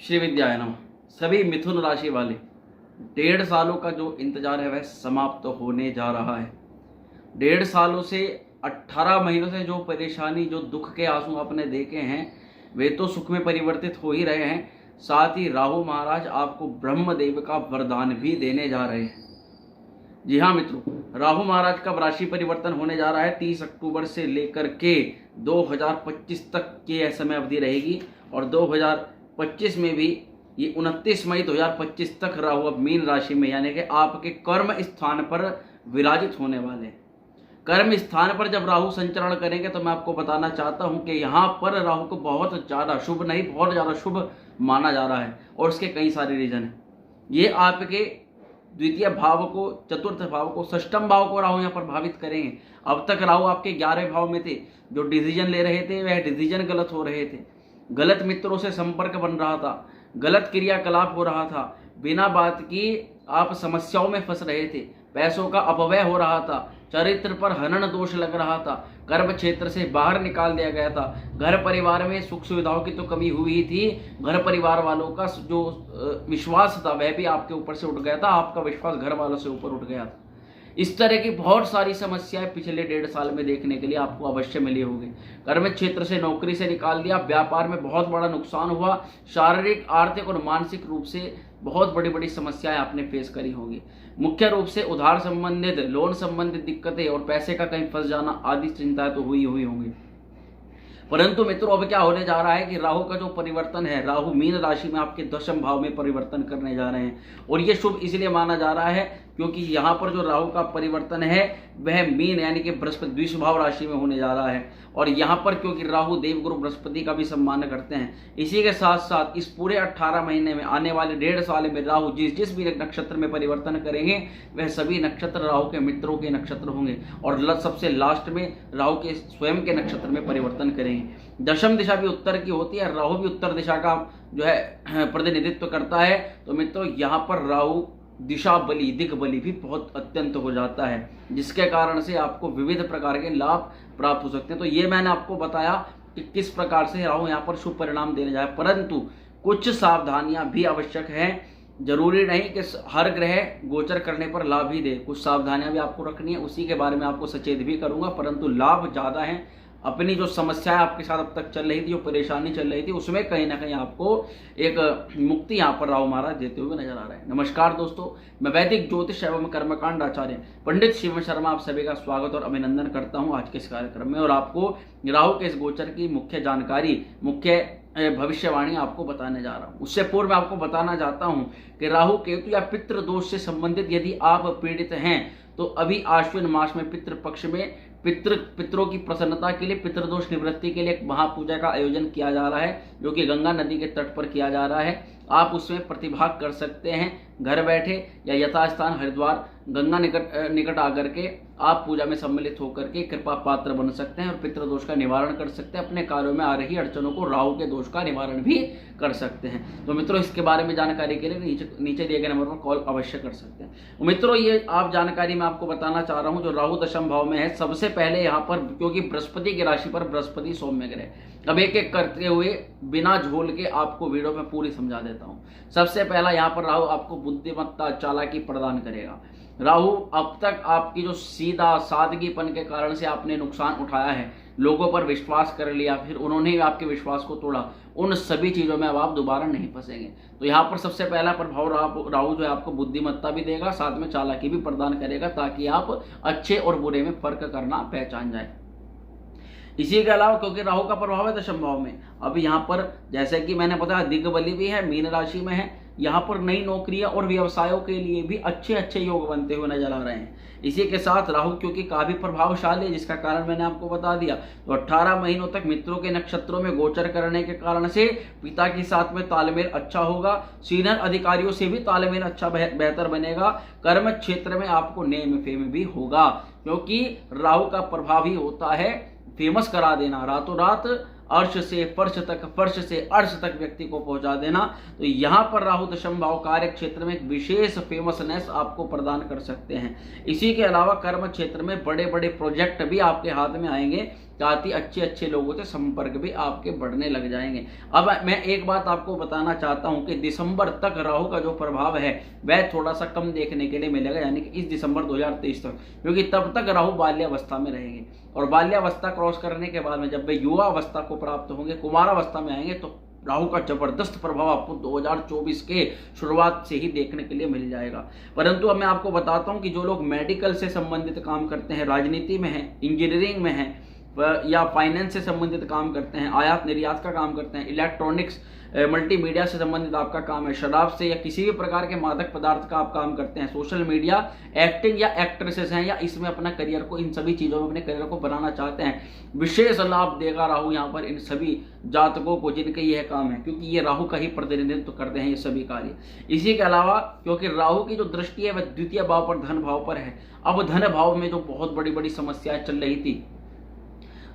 श्री विद्याय नमः। सभी मिथुन राशि वाले 1.5 सालों का जो इंतजार है वह समाप्त तो होने जा रहा है। 1.5 सालों से 18 महीनों से जो परेशानी, जो दुख के आंसू आपने देखे हैं वे तो सुख में परिवर्तित हो ही रहे हैं। साथ ही राहु महाराज आपको ब्रह्मदेव का वरदान भी देने जा रहे हैं। जी हाँ मित्रों, राहु महाराज का राशि परिवर्तन होने जा रहा है। 30 अक्टूबर से लेकर के 2025 तक की यह समय अवधि रहेगी और 2025 में भी ये 29 मई 2025 तक राहु अब मीन राशि में यानी कि आपके कर्म स्थान पर विराजित होने वाले हैं। कर्म स्थान पर जब राहु संचरण करेंगे तो मैं आपको बताना चाहता हूं कि यहाँ पर राहु को बहुत ज़्यादा शुभ नहीं, बहुत ज़्यादा शुभ माना जा रहा है और उसके कई सारे रीजन हैं। ये आपके द्वितीय भाव को, चतुर्थ भाव को, षष्ठम भाव को राहु यहाँ पर प्रभावित करेंगे। अब तक राहु आपके 11वें भाव में थे। जो डिसीजन ले रहे थे वह डिसीजन गलत हो रहे थे, गलत मित्रों से संपर्क बन रहा था, गलत क्रियाकलाप हो रहा था, बिना बात की आप समस्याओं में फंस रहे थे, पैसों का अपव्यय हो रहा था, चरित्र पर हनन दोष लग रहा था, कर्म क्षेत्र से बाहर निकाल दिया गया था, घर परिवार में सुख सुविधाओं की तो कमी हुई ही थी, घर परिवार वालों का जो विश्वास था वह भी आपके ऊपर से उठ गया था, आपका विश्वास घर वालों से ऊपर उठ गया था। इस तरह की बहुत सारी समस्याएं पिछले 1.5 साल में देखने के लिए आपको अवश्य मिली होगी। कर्म क्षेत्र से नौकरी से निकाल दिया, व्यापार में बहुत बड़ा नुकसान हुआ, शारीरिक, आर्थिक और मानसिक रूप से बहुत बड़ी बड़ी समस्याएं आपने फेस करी होंगी। मुख्य रूप से उधार संबंधित, लोन संबंधित दिक्कतें और पैसे का कहीं फंस जाना आदि चिंताएं तो हुई होंगी। परंतु मित्रों अब क्या होने जा रहा है कि राहु का जो परिवर्तन है, राहु मीन राशि में आपके 10वें भाव में परिवर्तन करने जा रहे हैं और ये शुभ इसलिए माना जा रहा है क्योंकि यहाँ पर जो राहु का परिवर्तन है वह मीन यानी कि बृहस्पति द्वितीय भाव राशि में होने जा रहा है और यहाँ पर क्योंकि राहु देवगुरु बृहस्पति का भी सम्मान करते हैं, इसी के साथ साथ इस पूरे 18 महीने में आने वाले 1.5 साल में राहु जिस भी नक्षत्र में परिवर्तन करेंगे वह सभी नक्षत्र राहु के मित्रों के नक्षत्र होंगे और सबसे लास्ट में राहु के स्वयं के नक्षत्र में परिवर्तन करेंगे। दशम दिशा भी उत्तर की होती है, राहु भी उत्तर दिशा का जो है प्रतिनिधित्व करता है। तो मित्रों यहाँ पर राहु दिशा बली, दिग बली भी बहुत अत्यंत हो जाता है, जिसके कारण से आपको विविध प्रकार के लाभ प्राप्त हो सकते हैं। तो ये मैंने आपको बताया कि किस प्रकार से राहु यहाँ पर शुभ परिणाम देने जाए, परंतु कुछ सावधानियां भी आवश्यक हैं। जरूरी नहीं कि हर ग्रह गोचर करने पर लाभ ही दे, कुछ सावधानियां भी आपको रखनी है, उसी के बारे में आपको सचेत भी करूंगा। परंतु लाभ ज़्यादा हैं। अपनी जो समस्याएं आपके साथ अब तक चल रही थी, जो परेशानी चल रही थी, उसमें कहीं ना कहीं आपको एक मुक्ति यहाँ पर राहु महाराज देते हुए नजर आ रहे हैं। नमस्कार दोस्तों, मैं वैदिक ज्योतिष एवं कर्मकांड आचार्य पंडित शिव शर्मा आप सभी का स्वागत और अभिनंदन करता हूँ आज के इस कार्यक्रम में और आपको राहु के इस गोचर की मुख्य जानकारी, मुख्य भविष्यवाणी आपको बताने जा रहा हूँ। उससे पूर्व मैं आपको बताना चाहता हूँ कि राहु केतु या पितृ दोष से संबंधित यदि आप पीड़ित हैं तो अभी आश्विन मास में पितृ पक्ष में पितरों की प्रसन्नता के लिए, पितृदोष निवृत्ति के लिए एक महापूजा का आयोजन किया जा रहा है जो कि गंगा नदी के तट पर किया जा रहा है। आप उसमें प्रतिभाग कर सकते हैं घर बैठे या यथास्थान हरिद्वार गंगा निकट आकर के आप पूजा में सम्मिलित होकर के कृपा पात्र बन सकते हैं और पितृदोष का निवारण कर सकते हैं। अपने कार्यों में आ रही अड़चनों को राहु के दोष का निवारण भी कर सकते हैं। तो मित्रों इसके बारे में जानकारी के लिए नीचे दिए गए नंबर पर कॉल अवश्य कर सकते हैं। मित्रों ये आप जानकारी मैं आपको बताना चाह रहा हूँ जो राहु दशम भाव में है। सबसे पहले यहाँ पर क्योंकि बृहस्पति की राशि पर बृहस्पति सौम्य ग्रह, अब एक एक करते हुए बिना झोल के आपको वीडियो में पूरी समझा देता हूँ। सबसे पहला यहाँ पर राहु आपको बुद्धिमत्ता, चालाकी प्रदान करेगा। राहु अब तक आपकी जो सीधा सादगीपन के कारण से आपने नुकसान उठाया है, लोगों पर विश्वास कर लिया, फिर उन्होंने ही आपके विश्वास को तोड़ा, उन सभी चीज़ों में अब आप दोबारा नहीं फंसेंगे। तो यहाँ पर सबसे पहला प्रभाव राहु जो है आपको बुद्धिमत्ता भी देगा, साथ में चालाकी भी प्रदान करेगा ताकि आप अच्छे और बुरे में फर्क करना पहचान जाए। इसी के अलावा क्योंकि राहु का प्रभाव है दशम भाव में, अब यहाँ पर जैसे कि मैंने बताया दिग्बली भी है, मीन राशि में है, यहाँ पर नई नौकरियां और व्यवसायों के लिए भी अच्छे योग बनते हुए नजर आ रहे हैं। इसी के साथ राहु क्योंकि काफी प्रभावशाली है जिसका कारण मैंने आपको बता दिया, तो 18 महीनों तक मित्रों के नक्षत्रों में गोचर करने के कारण से पिता के साथ में तालमेल अच्छा होगा, सीनियर अधिकारियों से भी तालमेल अच्छा बेहतर बनेगा, कर्म क्षेत्र में आपको नेम फेम भी होगा क्योंकि राहु का प्रभाव ही होता है फेमस करा देना, रातों रात अर्श से फर्श तक, फर्श से अर्श तक व्यक्ति को पहुंचा देना। तो यहाँ पर राहु दशम भाव कार्य क्षेत्र में एक विशेष फेमसनेस आपको प्रदान कर सकते हैं। इसी के अलावा कर्म क्षेत्र में बड़े बड़े प्रोजेक्ट भी आपके हाथ में आएंगे, साथ ही अच्छे अच्छे लोगों से संपर्क भी आपके बढ़ने लग जाएंगे। अब मैं एक बात आपको बताना चाहता हूं कि दिसंबर तक राहु का जो प्रभाव है वह थोड़ा सा कम देखने के लिए मिलेगा, यानी कि इस दिसंबर 2023 तक, क्योंकि तब तक राहु बाल्यावस्था में रहेंगे और बाल्यावस्था क्रॉस करने के बाद में जब वे युवा अवस्था को प्राप्त होंगे, कुमारावस्था में आएंगे, तो राहु का जबरदस्त प्रभाव आपको 2024 के शुरुआत से ही देखने के लिए मिल जाएगा। परंतु अब मैं आपको बताता हूं कि जो लोग मेडिकल से संबंधित काम करते हैं, राजनीति में हैं, इंजीनियरिंग में हैं, या फाइनेंस से संबंधित काम करते हैं, आयात निर्यात का काम करते हैं, इलेक्ट्रॉनिक्स मल्टीमीडिया से संबंधित आपका काम है, शराब से या किसी भी प्रकार के मादक पदार्थ का आप काम करते हैं, सोशल मीडिया, एक्टिंग या एक्ट्रेसेस हैं, या इसमें अपना करियर को, इन सभी चीज़ों में अपने करियर को बनाना चाहते हैं, विशेष लाभ देगा राहु यहाँ पर इन सभी जातकों को जिनके यह काम है, क्योंकि ये राहु का ही प्रतिनिधित्व करते हैं ये सभी कार्य। इसी के अलावा क्योंकि राहु की जो दृष्टि है वह द्वितीय भाव पर, धन भाव पर है। अब धन भाव में जो बहुत बड़ी बड़ी समस्याएं चल रही थी,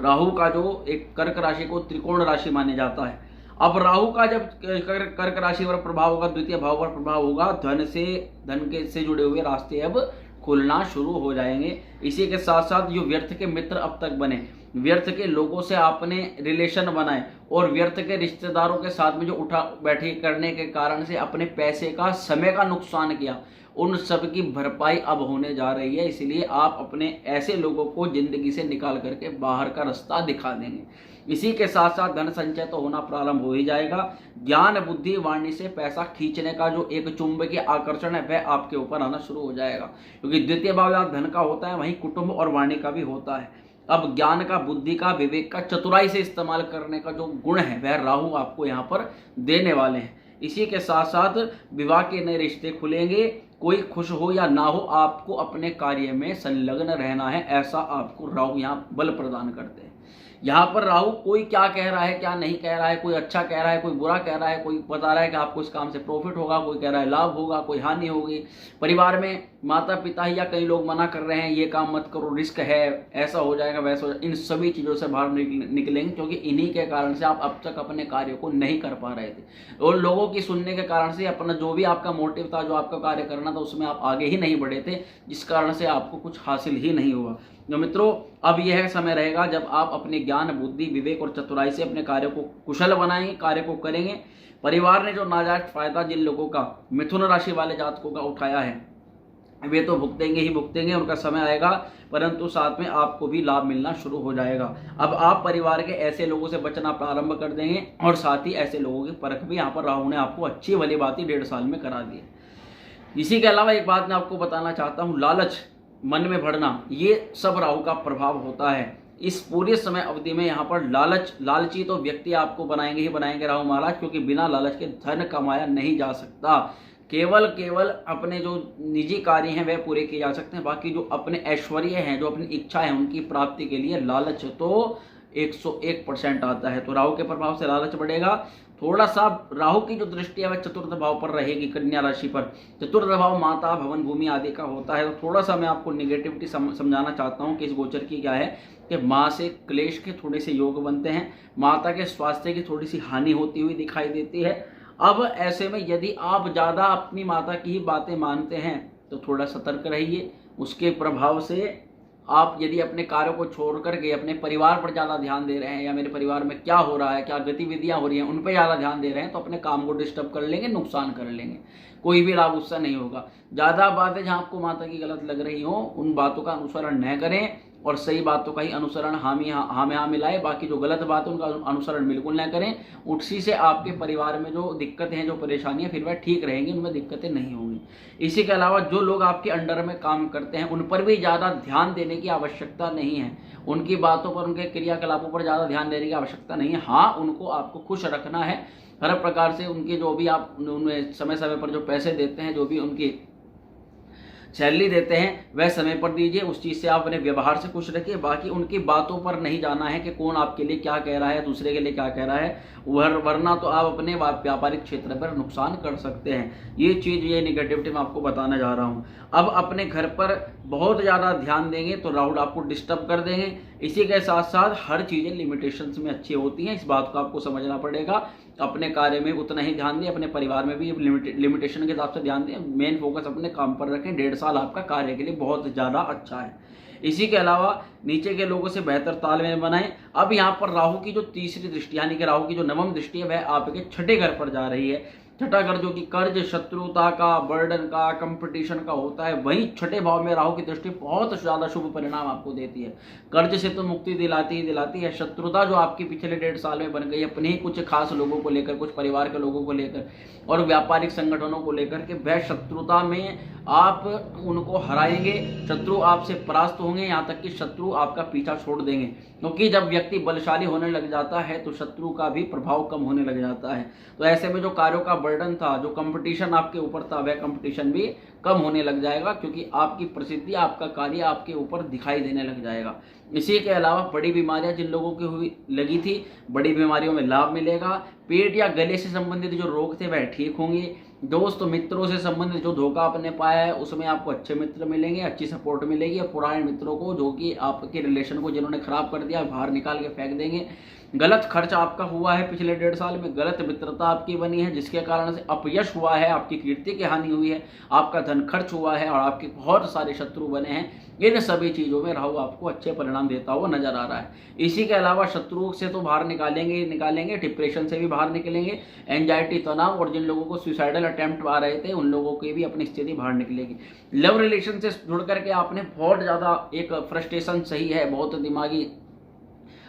राहु का जो एक कर्क राशि को त्रिकोण राशि माने जाता है, अब राहु का जब कर्क राशि पर प्रभाव होगा, द्वितीय भाव पर प्रभाव होगा, धन के से जुड़े हुए रास्ते अब खुलना शुरू हो जाएंगे। इसी के साथ साथ जो व्यर्थ के मित्र अब तक बने, व्यर्थ के लोगों से आपने रिलेशन बनाए और व्यर्थ के रिश्तेदारों के साथ में जो उठा बैठी करने के कारण से अपने पैसे का, समय का नुकसान किया, उन सब की भरपाई अब होने जा रही है। इसलिए आप अपने ऐसे लोगों को जिंदगी से निकाल करके बाहर का रास्ता दिखा देंगे। इसी के साथ साथ धन संचय तो होना प्रारंभ हो ही जाएगा। ज्ञान बुद्धि वाणी से पैसा खींचने का जो एक चुंबकीय आकर्षण है वह आपके ऊपर आना शुरू हो जाएगा, क्योंकि द्वितीय भाव जहाँ धन का होता है वहीं कुटुंब और वाणी का भी होता है। अब ज्ञान का, बुद्धि का, विवेक का, चतुराई से इस्तेमाल करने का जो गुण है वह राहु आपको यहाँ पर देने वाले हैं। इसी के साथ साथ विवाह के नए रिश्ते खुलेंगे। कोई खुश हो या ना हो, आपको अपने कार्य में संलग्न रहना है, ऐसा आपको राहु यहाँ बल प्रदान करते हैं। यहाँ पर राहु कोई क्या कह रहा है क्या नहीं कह रहा है, कोई अच्छा कह रहा है कोई बुरा कह रहा है, कोई बता रहा है कि आपको इस काम से प्रॉफिट होगा, कोई कह रहा है लाभ होगा, कोई हानि होगी। परिवार में माता पिता या कई लोग मना कर रहे हैं ये काम मत करो, रिस्क है, ऐसा हो जाएगा वैसा हो जाएगा, इन सभी चीज़ों से बाहर निकलेंगे, क्योंकि इन्हीं के कारण से आप अब तक अपने कार्य को नहीं कर पा रहे थे और लोगों की सुनने के कारण से अपना जो भी आपका मोटिव था, जो आपका कार्य करना था, उसमें आप आगे ही नहीं बढ़े थे, जिस कारण से आपको कुछ हासिल ही नहीं हुआ। तो मित्रों, अब यह समय रहेगा जब आप अपने ज्ञान बुद्धि विवेक और चतुराई से अपने कार्य को कुशल बनाएंगे, कार्य को करेंगे। परिवार ने जो नाजायज फायदा जिन लोगों का, मिथुन राशि वाले जातकों का उठाया है, वे तो भुगतेंगे ही भुगतेंगे, उनका समय आएगा, परंतु साथ में आपको भी लाभ मिलना शुरू हो जाएगा। अब आप परिवार के ऐसे लोगों से बचना प्रारंभ कर देंगे और साथ ही ऐसे लोगों की परख भी यहाँ पर राहु ने आपको अच्छी वाली बात ही 1.5 साल में करा दी है। इसी के अलावा एक बात मैं आपको बताना चाहता हूँ, लालच मन में बढ़ना, ये सब राहु का प्रभाव होता है। इस पूरे समय अवधि में यहाँ पर लालची तो व्यक्ति आपको बनाएंगे ही बनाएंगे राहु महाराज, क्योंकि बिना लालच के धन कमाया नहीं जा सकता। केवल अपने जो निजी कार्य हैं वह पूरे किए जा सकते हैं, बाकी जो अपने ऐश्वर्य हैं, जो अपनी इच्छा है, उनकी प्राप्ति के लिए लालच तो 101% आता है। तो राहु के प्रभाव से लालच बढ़ेगा। थोड़ा सा राहु की जो दृष्टि है वह चतुर्थ भाव पर रहेगी, कन्या राशि पर। चतुर्थ भाव माता, भवन, भूमि आदि का होता है। तो थोड़ा सा मैं आपको निगेटिविटी समझाना चाहता हूँ कि इस गोचर की क्या है कि माँ से क्लेश के थोड़े से योग बनते हैं, माता के स्वास्थ्य की थोड़ी सी हानि होती हुई दिखाई देती है। अब ऐसे में यदि आप ज़्यादा अपनी माता की ही बातें मानते हैं तो थोड़ा सतर्क रहिए। उसके प्रभाव से आप यदि अपने कार्यों को छोड़ करके अपने परिवार पर ज़्यादा ध्यान दे रहे हैं, या मेरे परिवार में क्या हो रहा है, क्या गतिविधियां हो रही हैं, उन पर ज़्यादा ध्यान दे रहे हैं, तो अपने काम को डिस्टर्ब कर लेंगे, नुकसान कर लेंगे, कोई भी लाभ उससे नहीं होगा। ज़्यादा बातें जहाँ आपको माता की गलत लग रही हो उन बातों का अनुसरण न करें और सही बातों का ही अनुसरण हाँ में हाँ मिलाए। बाकी जो गलत बात है उनका अनुसरण बिल्कुल न करें। उसी से आपके परिवार में जो दिक्कतें हैं, जो परेशानियां, फिर वह ठीक रहेंगी, उनमें दिक्कतें नहीं होंगी। इसी के अलावा जो लोग आपके अंडर में काम करते हैं उन पर भी ज़्यादा ध्यान देने की आवश्यकता नहीं है, उनकी बातों पर, उनके क्रियाकलापों पर ज़्यादा ध्यान देने की आवश्यकता नहीं है। हाँ, उनको आपको खुश रखना है हर प्रकार से। उनके जो भी आप उन्हें समय समय पर जो पैसे देते हैं, जो भी उनकी सैलरी देते हैं वह समय पर दीजिए, उस चीज़ से आप अपने व्यवहार से खुश रखिए। बाकी उनकी बातों पर नहीं जाना है कि कौन आपके लिए क्या कह रहा है, दूसरे के लिए क्या कह रहा है, वरना तो आप अपने व्यापारिक क्षेत्र पर नुकसान कर सकते हैं। ये चीज़, ये निगेटिविटी मैं आपको बताने जा रहा हूँ। अब अपने घर पर बहुत ज़्यादा ध्यान देंगे तो राहु आपको डिस्टर्ब कर देंगे। इसी के साथ साथ हर चीज़ें लिमिटेशंस में अच्छी होती हैं, इस बात को आपको समझना पड़ेगा। अपने कार्य में उतना ही ध्यान दें, अपने परिवार में भी लिमिटेशन के हिसाब से ध्यान दें। मेन फोकस अपने काम पर रखें। 1.5 साल आपका कार्य के लिए बहुत ज़्यादा अच्छा है। इसी के अलावा नीचे के लोगों से बेहतर तालमेल बनाएं। अब यहाँ पर राहु की जो तीसरी दृष्टि यानी कि राहु की जो नवम दृष्टि है वह आपके छठे घर पर जा रही है। छठा घर जो कि कर्ज, शत्रुता का, बर्डन का, कंपटीशन का होता है, वहीं छठे भाव में राहु की दृष्टि बहुत ज़्यादा शुभ परिणाम आपको देती है। कर्ज से तो मुक्ति दिलाती ही दिलाती है। शत्रुता जो आपकी पिछले 1.5 साल में बन गई अपने ही कुछ खास लोगों को लेकर, कुछ परिवार के लोगों को लेकर और व्यापारिक संगठनों को लेकर के, वह शत्रुता में आप उनको हराएंगे। शत्रु आपसे परास्त होंगे, यहाँ तक कि शत्रु आपका पीछा छोड़ देंगे। क्योंकि जब व्यक्ति बलशाली होने लग जाता है तो शत्रु का भी प्रभाव कम होने लग जाता है। तो ऐसे में जो कार्यों का बर्डन था, जो कंपटीशन आपके ऊपर था, वह कंपटीशन भी कम होने लग जाएगा, क्योंकि आपकी प्रसिद्धि, आपका कार्य आपके ऊपर दिखाई देने लग जाएगा। इसी के अलावा बड़ी बीमारियां जिन लोगों की लगी थी, बड़ी बीमारियों में लाभ मिलेगा। पेट या गले से संबंधित जो रोग थे वह ठीक होंगे। दोस्त मित्रों से संबंधित जो धोखा आपने पाया है उसमें आपको अच्छे मित्र मिलेंगे, अच्छी सपोर्ट मिलेगी। और पुराने मित्रों को, जो कि आपके रिलेशन को जिन्होंने खराब कर दिया, बाहर निकाल के फेंक देंगे। गलत खर्च आपका हुआ है पिछले 1.5 साल में, गलत मित्रता आपकी बनी है जिसके कारण से अपयश हुआ है, आपकी कीर्ति की हानि हुई है, आपका धन खर्च हुआ है और आपके बहुत सारे शत्रु बने हैं। इन सभी चीज़ों में राहु आपको अच्छे परिणाम देता हुआ नजर आ रहा है। इसी के अलावा शत्रुओं से तो बाहर निकालेंगे, डिप्रेशन से भी बाहर निकलेंगे, एंजाइटी, तनाव, और जिन लोगों को सुसाइडल अटेम्प्ट आ रहे थे उन लोगों की भी अपनी स्थिति बाहर निकलेगी। लव रिलेशन से जुड़ करके आपने बहुत ज़्यादा एक फ्रस्ट्रेशन सही है, बहुत दिमागी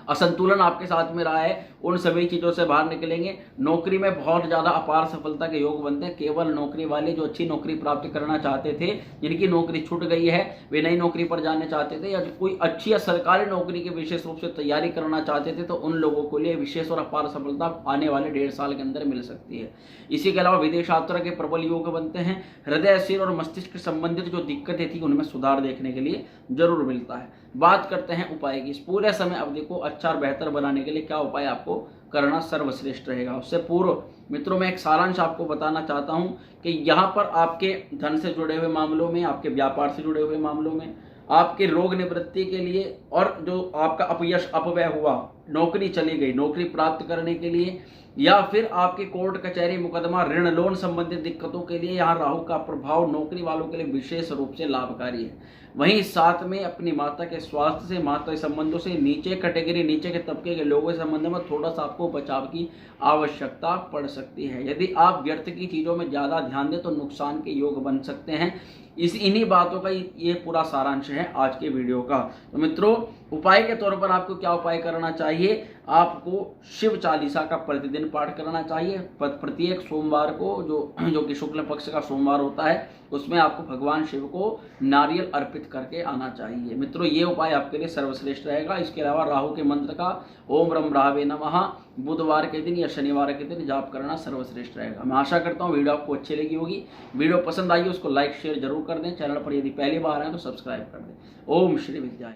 असंतुलन आपके साथ में रहा है, उन सभी चीज़ों से बाहर निकलेंगे। नौकरी में बहुत ज़्यादा अपार सफलता के योग बनते हैं। केवल नौकरी वाले जो अच्छी नौकरी प्राप्त करना चाहते थे, जिनकी नौकरी छूट गई है, वे नई नौकरी पर जाने चाहते थे, या कोई अच्छी या सरकारी नौकरी की विशेष रूप से तैयारी करना चाहते थे, तो उन लोगों के लिए विशेष और अपार सफलता आने वाले 1.5 साल के अंदर मिल सकती है। इसी के अलावा विदेश यात्रा के प्रबल योग बनते हैं। हृदय, सिर और मस्तिष्क संबंधित जो दिक्कतें थी उनमें सुधार देखने के लिए जरूर मिलता है। बात करते हैं उपाय की। इस पूरे समय अवधि को अच्छा और बेहतर बनाने के लिए क्या उपाय आपको करना सर्वश्रेष्ठ रहेगा। उससे पूर्व मित्रों, मैं एक सारांश आपको बताना चाहता हूं कि यहाँ पर आपके धन से जुड़े हुए मामलों में, आपके व्यापार से जुड़े हुए मामलों में, आपके रोग निवृत्ति के लिए, और जो आपका अपयश, अपव्यय हुआ, नौकरी चली गई, नौकरी प्राप्त करने के लिए, या फिर आपके कोर्ट कचहरी मुकदमा, ऋण लोन संबंधित दिक्कतों के लिए यहाँ राहु का प्रभाव नौकरी वालों के लिए विशेष रूप से लाभकारी है। वहीं साथ में अपनी माता के स्वास्थ्य से, माता के संबंधों से, नीचे कैटेगरी, नीचे के तबके के लोगों के संबंध में थोड़ा सा आपको बचाव की आवश्यकता पड़ सकती है। यदि आप व्यर्थ की चीज़ों में ज़्यादा ध्यान दें तो नुकसान के योग बन सकते हैं। इन्हीं बातों का ये पूरा सारांश है आज के वीडियो का। तो मित्रों, उपाय के तौर पर आपको क्या उपाय करना चाहिए? आपको शिव चालीसा का प्रतिदिन पाठ करना चाहिए। प्रत्येक सोमवार को, जो कि शुक्ल पक्ष का सोमवार होता है, उसमें आपको भगवान शिव को नारियल अर्पित करके आना चाहिए। मित्रों, ये उपाय आपके लिए सर्वश्रेष्ठ रहेगा। इसके अलावा राहु के मंत्र का ओम रम राहवे नमः बुधवार के दिन या शनिवार के दिन जाप करना सर्वश्रेष्ठ रहेगा। मैं आशा करता हूँ वीडियो आपको अच्छी लगी होगी। वीडियो पसंद आई उसको लाइक शेयर जरूर कर दें। चैनल पर यदि पहली बार आए तो सब्सक्राइब कर दें। ओम श्री विद्या।